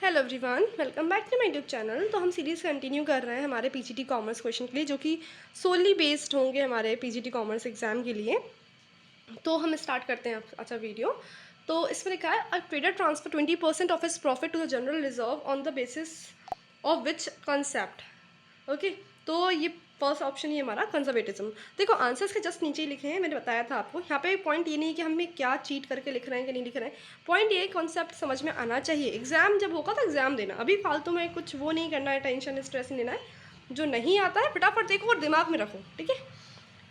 Hello everyone, welcome back to my YouTube channel. तो हम series continue कर रहे हैं हमारे पीजीटी कॉमर्स क्वेश्चन के लिए, जो कि सोली बेस्ड होंगे हमारे पीजीटी कॉमर्स एग्जाम के लिए। तो हम स्टार्ट करते हैं अच्छा वीडियो। तो इसमें लिखा है a trader transfer 20% of his profit to the general reserve on the basis of which concept. Okay, तो ये फर्स्ट ऑप्शन ही हमारा कंजर्वेटिज्म। देखो आंसर्स के जस्ट नीचे ही लिखे हैं, मैंने बताया था आपको। यहाँ पे पॉइंट ये नहीं है कि हमें क्या चीट करके लिख रहे हैं कि नहीं लिख रहे हैं। पॉइंट ये कॉन्सेप्ट समझ में आना चाहिए। एग्जाम जब होगा तो एग्जाम देना, अभी फालतू में कुछ वो नहीं करना है, टेंशन स्ट्रेस नहीं लेना है। जो नहीं आता है फटाफट देखो और दिमाग में रखो, ठीक है।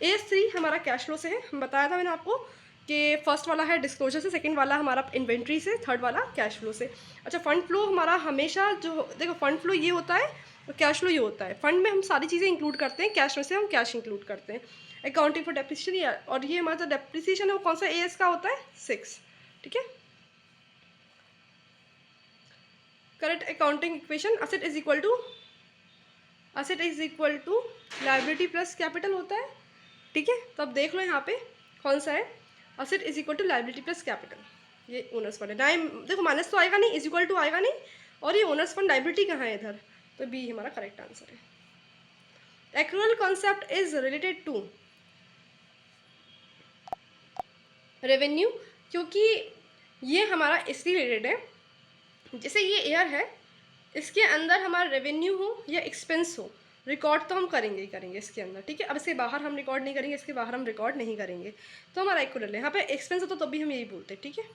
A3 हमारा कैश फ्लो से है, हम बताया था मैंने आपको कि फर्स्ट वाला है डिस्क्लोजर से, सेकंड वाला हमारा इन्वेंट्री से, थर्ड वाला कैश फ्लो से। अच्छा, फंड फ्लो हमारा हमेशा जो देखो फंड फ्लो ये होता है और कैश फ्लो ये होता है। फंड में हम सारी चीज़ें इंक्लूड करते हैं, कैश में से हम कैश इंक्लूड करते हैं। अकाउंटिंग फॉर डेप्रिसिएशन, और ये हमारा जो डेप्रिसिएशन है वो कौन सा AS का होता है, 6, ठीक है। Correct accounting equation, asset is equal to liability plus capital होता है, ठीक है। तो अब देख लो यहाँ पे कौन सा है, asset is equal to liability plus capital. ये ओनर्स फंड है, टाइम देखो माइनस तो आएगा नहीं, इज इक्वल टू आएगा नहीं, और ये ओनर्स फंड लाइबिलिटी कहाँ है इधर, तो बी हमारा करेक्ट आंसर है। Accrual concept is related to revenue, क्योंकि ये हमारा इसलिए रिलेटेड है, जैसे ये ईयर है, इसके अंदर हमारा रेवेन्यू हो या एक्सपेंस हो, रिकॉर्ड तो हम करेंगे ही करेंगे इसके अंदर, ठीक है। अब इसके बाहर हम रिकॉर्ड नहीं करेंगे, इसके बाहर हम रिकॉर्ड नहीं करेंगे, तो हमारा इक्वल है। यहाँ पे एक्सपेंस हो तो तब भी हम यही बोलते हैं, ठीक है।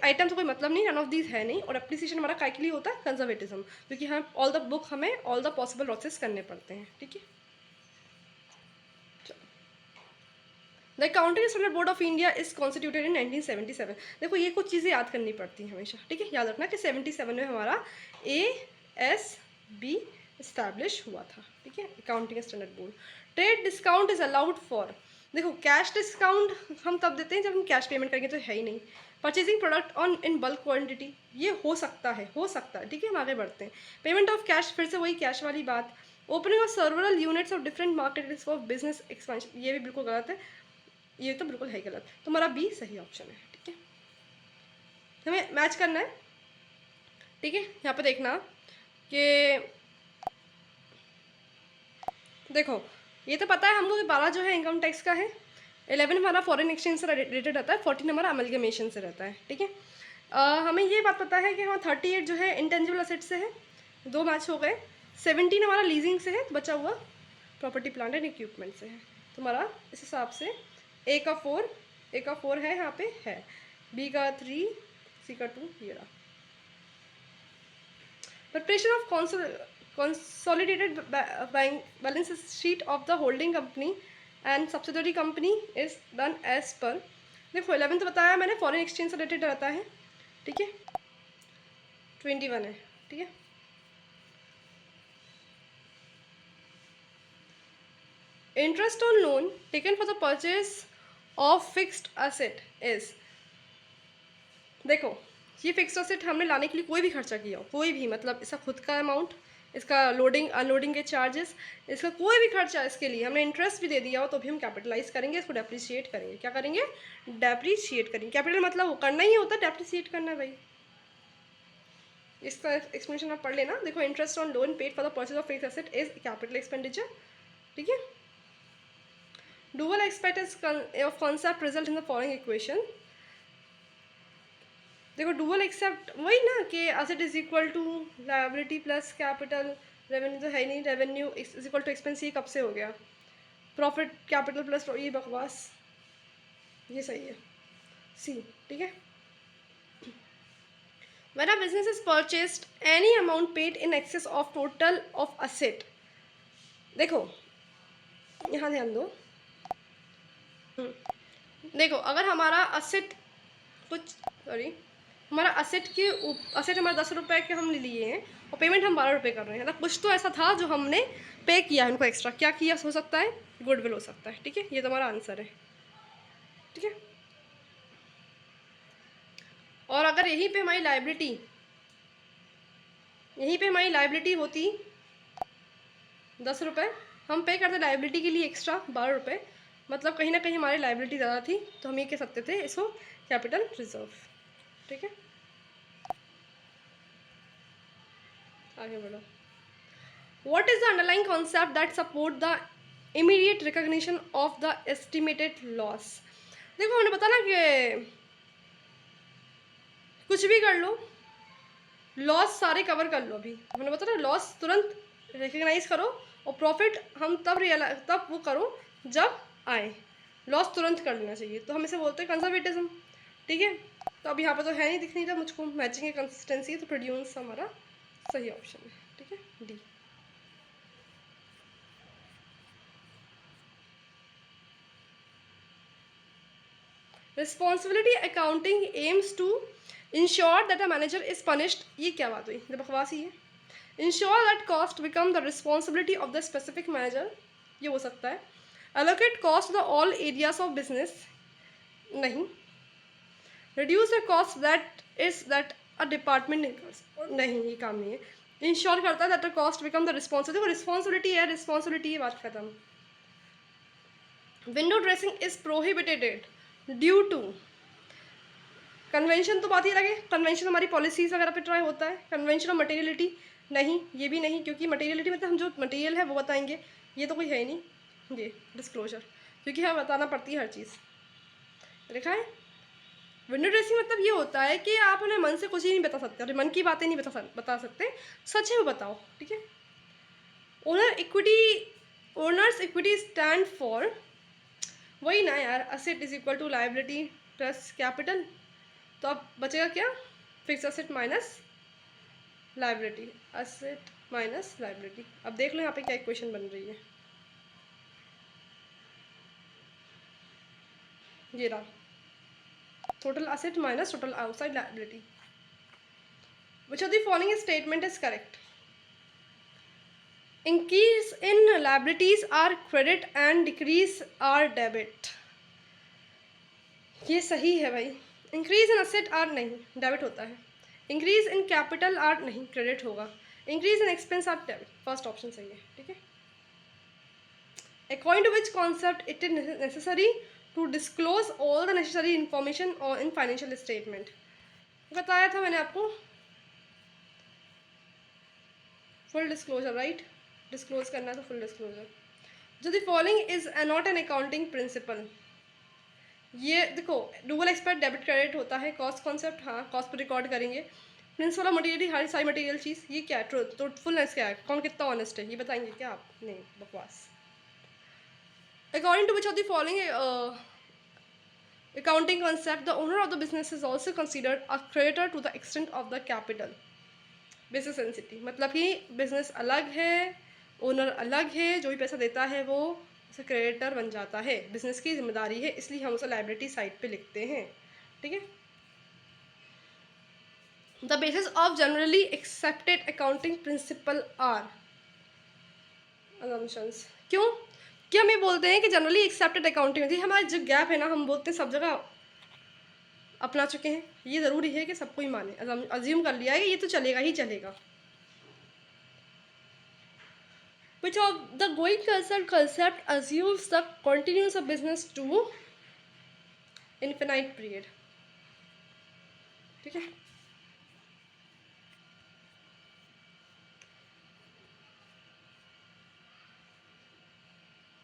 आइटम तो कोई मतलब नहीं, रन ऑफ दीज है नहीं। और एप्रिसिएशन हमारा काय के लिए होता है, कंजर्वेटिज्म, क्योंकि हम ऑल द बुक हमें ऑल द पॉसिबल लॉसेस करने पड़ते हैं, ठीक है। The accounting standard board of India is constituted इन 1977। देखो ये कुछ चीज़ें याद करनी पड़ती हैं हमेशा, ठीक है। याद रखना कि 77 में हमारा ASB इस्टेब्लिश हुआ था, ठीक है, accounting standard board. Trade discount is allowed for, देखो कैश डिस्काउंट हम तब देते हैं जब हम कैश पेमेंट करेंगे, तो है ही नहीं। Purchasing product on in bulk quantity, ये हो सकता है, ठीक है। हम आगे बढ़ते हैं। पेमेंट ऑफ कैश, फिर से वही कैश वाली बात। Opening of several units of different market for business expansion, ये भी बिल्कुल गलत है, ये तो बिल्कुल है गलत। तो हमारा बी सही ऑप्शन है, ठीक है। हमें मैच करना है, ठीक है। यहाँ पे देखना कि देखो ये तो पता है हमको कि 12 जो है इनकम टैक्स का है, 11 हमारा फॉरेन एक्सचेंज से रिलेटेड रहता है, 14 हमारा अमलगमेशन से रहता है, ठीक है। हमें ये बात पता है कि हमारा 38 जो है इंटेंजिबल असेट से है, 2 मैच हो गए। 17 हमारा लीजिंग से है, बचा हुआ प्रॉपर्टी प्लांट एंड इक्विपमेंट से है। तो हमारा इस हिसाब से ए का 4 है यहाँ पे है, बी का 3, सी का 2, ये रहा। Preparation of consolidated balance sheet of the holding company and subsidiary company is done as per, देखो 11 तो बताया मैंने, फॉरेन एक्सचेंज से रिलेटेड रहता है, ठीक है। 21 है, ठीक है। Interest on loan taken for the purchase of fixed asset is, देखो ये फिक्स्ड एसेट हमने लाने के लिए कोई भी खर्चा किया हो, कोई भी, मतलब इसका खुद का अमाउंट, इसका लोडिंग अनलोडिंग के चार्जेस, इसका कोई भी खर्चा, इसके लिए हमने इंटरेस्ट भी दे दिया हो तो भी हम कैपिटलाइज करेंगे, इसको डेप्रिशिएट करेंगे। क्या करेंगे? डेप्रिशिएट करेंगे। कैपिटल मतलब वो करना ही होता है, डेप्रिशिएट करना भाई। इसका एक्सप्लेनेशन आप पढ़ लेना। देखो interest on loan paid for the purchase of fixed asset is capital expenditure, ठीक है। Dual aspect of concept result in the following equation, देखो डुअल एक्सेप्ट वही ना कि asset is equal to liability plus capital, revenue तो है ही नहीं, revenue is equal to expense, ये कब से हो गया? प्रॉफिट कैपिटल प्लस, ये बकवास, ये सही है सी, ठीक है। When a business is purchased, any amount paid in excess of total of asset, देखो यहाँ ध्यान दो, देखो अगर हमारा असेट हमारा असेट हमारे 10 रुपये के हम ले लिए हैं और पेमेंट हम 12 रुपये कर रहे हैं, मतलब कुछ तो ऐसा था जो हमने पे किया है उनको एक्स्ट्रा। क्या किया हो सकता है? गुडविल हो सकता है, ठीक है। ये तो हमारा आंसर है, ठीक है। और अगर यहीं पे हमारी लाइबिलिटी होती 10 रुपये, हम पे करते लाइबिलिटी के लिए एक्स्ट्रा 12 रुपये, मतलब कहीं ना कहीं हमारी लाइबिलिटी ज़्यादा थी, तो हम ये कह सकते थे इसको कैपिटल रिजर्व, ठीक है। आगे बढ़ो। What is the underlying concept that support the immediate recognition of the estimated loss? देखो हमने पता ना कि कुछ भी कर लो, लॉस सारे कवर कर लो। अभी हमने पता ना लॉस तुरंत रिकग्नाइज करो और प्रॉफिट हम तब वो करो जब आए। लॉस तुरंत कर लेना चाहिए, तो हम इसे बोलते हैं कंजर्वेटिज्म। ठीक है, तो अब यहाँ पर तो है नहीं, दिख नहीं रहा मुझको मैचिंग है कंसिस्टेंसी, तो प्रोड्यूस हमारा सही ऑप्शन है। ठीक है, D. Responsibility accounting aims to ensure that a manager is punished. ये क्या बात हुई, ये बकवास ही है। Ensure that cost become the responsibility of the specific manager, ये हो सकता है। Allocate cost the all areas of business, नहीं। Reduce the cost that a department incurs, नहीं, ये काम नहीं है। इंश्योर करता है that the cost become the responsibility, देखो रिस्पॉन्सिबिलिटी है, रिस्पॉन्सिबिलिटी है, बात खत्म। Window dressing is prohibited due to convention, तो बात ही लगे, कन्वेंशन हमारी पॉलिसीज वगैरह पे ट्राई होता है। कन्वेंशन ऑफ मटेरियलिटी, नहीं, ये भी नहीं, क्योंकि मटेरियलिटी मतलब हम जो मटेरियल है वो बताएंगे, ये तो कोई है ही नहीं। ये डिस्क्लोजर, क्योंकि हमें बताना पड़ती है हर चीज़, लिखा है। विंडो ड्रेसिंग मतलब ये होता है कि आप उन्हें मन से कुछ ही नहीं बता सकते, और मन की बातें नहीं बता सकते, सच है वो बताओ। ठीक है। ओनर्स इक्विटी स्टैंड फॉर, वही ना यार, asset is equal to liability plus capital, तो अब बचेगा क्या, fix asset minus liability, asset minus liability. अब देख लो यहाँ पे क्या इक्वेशन बन रही है, ये रहा, total asset minus total outside liability. Which of the following statement is correct? Increase in liabilities are credit and decrease are debit, ये सही है भाई। इंक्रीज इन असेट आर नहीं, डेबिट होता है। इंक्रीज इन कैपिटल आर नहीं, credit होगा। Increase in expense are debit, first option सही है। ठीक है। According to which concept it is necessary to disclose all the necessary information और इन फाइनेंशियल स्टेटमेंट, बताया था मैंने आपको, फुल डिस्क्लोजर, राइट, डिस्क्लोज करना है तो फुल डिस्क्लोजर। जो the following is not an accounting principle, ये देखो डुअल एक्सपेक्ट डेबिट क्रेडिट होता है। कॉस्ट कॉन्सेप्ट, हाँ, कॉस्ट पर रिकॉर्ड करेंगे। प्रिंसिपल ऑफ मटेरियल, हर सारी मटेरियल चीज़, ये क्या है, ट्रूथफुलनेस क्या है, कौन कितना ऑनेस्ट है, ये बताएंगे क्या आप, नहीं, बकवास। According to which of the फॉलोइंग accounting concept, the owner of the business is also considered a creditor to the extent of the capital. business entity मतलब कि बिजनेस अलग है, ओनर अलग है, जो भी पैसा देता है वो उसे क्रेडिटर बन जाता है, बिजनेस की जिम्मेदारी है, इसलिए हम उसे लाइबिलिटी साइड पे लिखते हैं। ठीक है। The basis of generally accepted accounting principle are assumptions, क्यों, क्या हम ये बोलते हैं कि जनरली एक्सेप्टेड अकाउंटिंग होती है, हमारा जो गैप है ना, हम बोलते हैं सब जगह अपना चुके हैं, ये ज़रूरी है कि सबको ही माने, अज्यूम कर लिया है कि ये तो चलेगा ही चलेगा। Which of the going concept assumes the continuance of business to infinite period? ठीक है।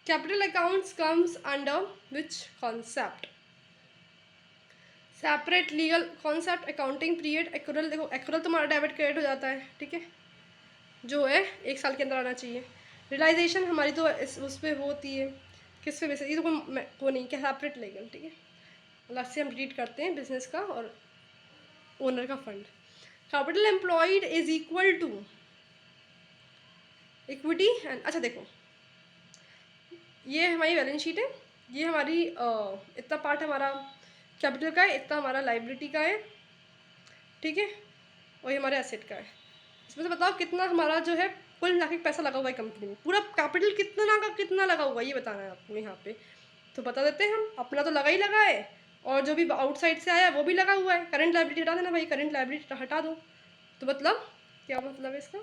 Capital accounts comes under which concept? Separate legal concept, accounting period, accrual, देखो एक्यूरल तुम्हारा डेबिट क्रेडिट हो जाता है। ठीक है, जो है 1 साल के अंदर आना चाहिए। रियलाइजेशन हमारी तो उस पर होती है, किस पे बेसिस, ये तो कोई नहीं, क्या सेपरेट लीगल। ठीक है, अलग से हम ट्रीट करते हैं बिजनेस का और ओनर का fund. Capital employed is equal to equity and, अच्छा देखो ये हमारी बैलेंस शीट है, ये हमारी इतना पार्ट हमारा कैपिटल का है, इतना हमारा लाइबिलिटी का है। ठीक है, और ये हमारे एसेट का है। इसमें से बताओ कितना हमारा जो है कुल मिला के पैसा लगा हुआ है कंपनी में, पूरा कैपिटल कितना लगा हुआ है, ये बताना है आपको यहाँ पे। तो बता देते हैं हम, अपना तो लगा ही लगा है, और जो भी आउटसाइड से आया वो भी लगा हुआ है। करंट लाइबिलिटी हटा देना भाई, करंट लाइबिलिटी हटा दो, तो मतलब क्या मतलब है इसका,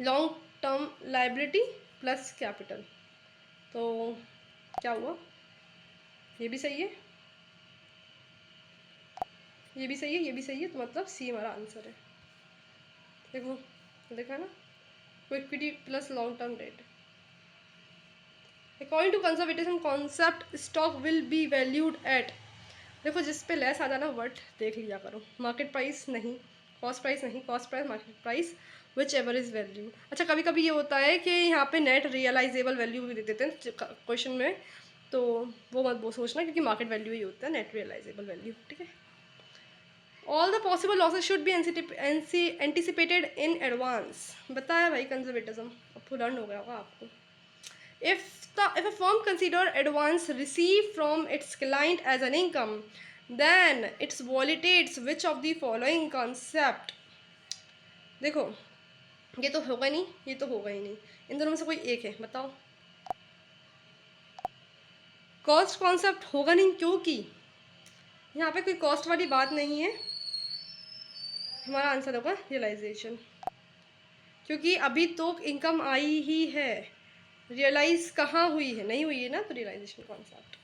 long term liability plus capital, तो क्या हुआ, ये भी सही है, ये भी सही है, ये भी सही है, तो मतलब सी हमारा आंसर है। देखो, देखा ना, equity plus long term debt. According to conservatism concept stock will be valued at, देखो जिस पे लेस आ जाना वर्ड देख लिया करो, मार्केट प्राइस नहीं, कॉस्ट प्राइस नहीं, cost price market price which ever is value. अच्छा कभी कभी ये होता है कि यहाँ पे नेट रियलाइजेबल वैल्यू भी दे देते हैं क्वेश्चन में, तो वो मत वो सोचना, क्योंकि मार्केट वैल्यू ही होता है नेट रियलाइजेबल वैल्यू, ठीक है। All the possible losses should be anticipated in advance, बताया भाई कंजर्वेटिज्म, अब लर्न हो गया होगा आपको। If a firm consider advance received from its client as an income, then it violates which of the following concept, देखो ये तो होगा नहीं, ये तो होगा ही नहीं, इन दोनों में से कोई एक है, बताओ। कॉस्ट कॉन्सेप्ट होगा नहीं, क्योंकि यहाँ पे कोई कॉस्ट वाली बात नहीं है, हमारा आंसर होगा रियलाइजेशन, क्योंकि अभी तो इनकम आई ही है, रियलाइज कहाँ हुई है, नहीं हुई है ना, तो realisation concept.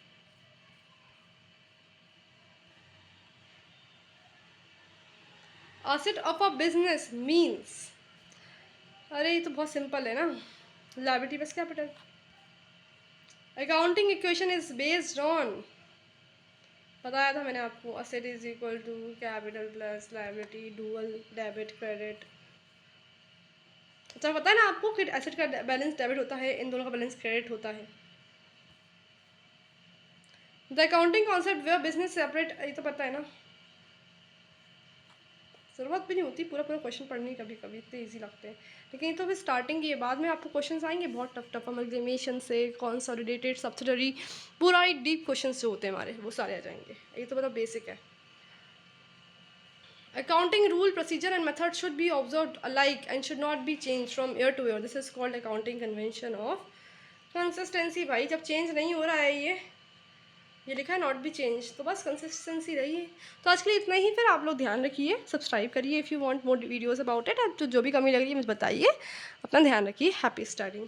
Asset of a business means, अरे ये तो बहुत सिंपल है ना, liability plus capital. Accounting equation is based on, बताया था मैंने आपको, asset is equal to capital plus liability, dual debit credit. अच्छा पता है ना आपको कि एसेट का बैलेंस डेबिट होता है, इन दोनों का बैलेंस क्रेडिट होता है। The accounting concept where business separate, ये तो पता है ना, ज़रूरत भी नहीं होती पूरा पूरा क्वेश्चन पढ़ने की, कभी कभी इतने ईजी लगते हैं, लेकिन ये तो फिर स्टार्टिंग है, बाद में आपको क्वेश्चंस आएंगे बहुत टफ टफ, अमलगेमेशन से कंसोलिडेटेड सब्सिडरी, पूरा ही डीप क्वेश्चंस जो होते हैं हमारे वो सारे आ जाएंगे, ये तो मतलब बेसिक है। Accounting rule, procedure and method should be observed alike and should not be changed from year to year. This is called accounting convention of consistency। भाई जब चेंज नहीं हो रहा है ये लिखा है नॉट बी चेंज, तो बस कंसिस्टेंसी रही है। तो आज के लिए इतना ही, फिर आप लोग ध्यान रखिए, सब्सक्राइब करिए if you want more videos about it, जो भी कमी लग रही है मुझे बताइए, अपना ध्यान रखिए, हैप्पी स्टडिंग।